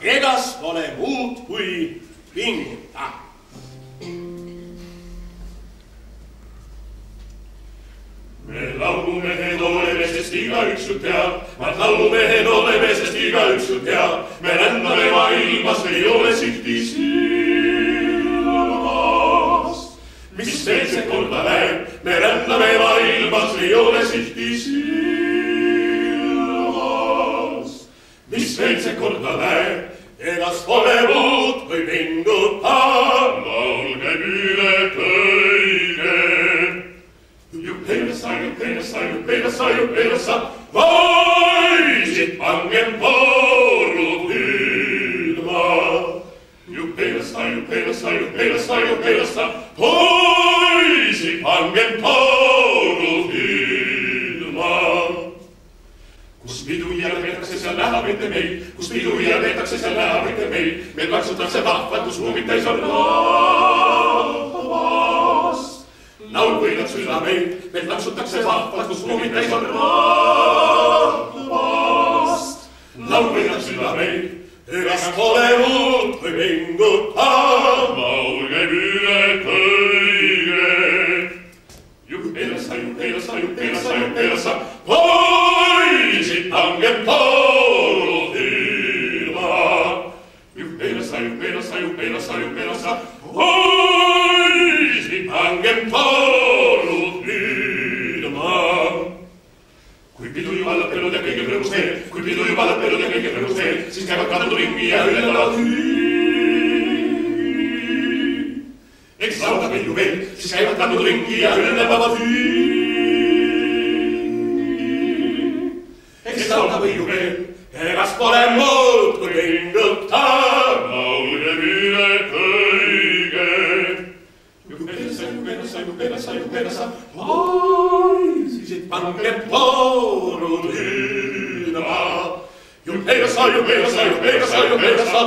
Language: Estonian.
egas pole muud kui pinguta. Me laulumehed oleme, sest igaüks ju teab. Vaat laulumehed oleme, sest igaüks ju teab. Me rändame maailmas, ei ole sihti silmas. Mis seitse korda läheb, me rändame maailmas, ei ole sihti silmas. Mis seitse korda läheb, egas pole muud kui pinguta. Laul käib üle kõige. Juppelassa, juppelassa, juppelassa, juppelassa, poisid pangem porud hüüdma. Juppelassa, juppelassa, juppelassa, juppelassa, poisid pangem porud hüüdma. Kus pidu ja peetakse, seal näha võite meid, kus pidu ja peetakse, seal näha võite meid. Meil plaksutakse vahvad, kus ruumid täis on rahvast. Laul võidab südameid, meil plaksutakse vahvad, kus ruumid täis on rahvast. Laul võidab südameid, egas pole muud kui pinguta. Laul käib üle kõige. Juppelassa, juppelassa, juppelassa, juppelassa, poisid pangem porud hüüdma. Juppelassa, juppelassa, juppelassa, juppelassa, poisid pangem porud hüüdma. Kui pidu juba lõppenud ja kõigil rõõmus veel, kui pidu juba lõppenud ja kõigil rõõmus veel, siis käivad kadunud ringi ja ülendavad hüüd. Eks laulda meil ju veel, siis käivad kadunud ringi ja ülendavad hüüd. Eks laulda meil ju veel, egas pole muud kui pinguta. Laul käib üle kõige. Juppelassa, juppelassa, juppelassa, juppelassa, poisid pangem porud hüüdma. Juppelassa, juppelassa, juppelassa, juppelassa,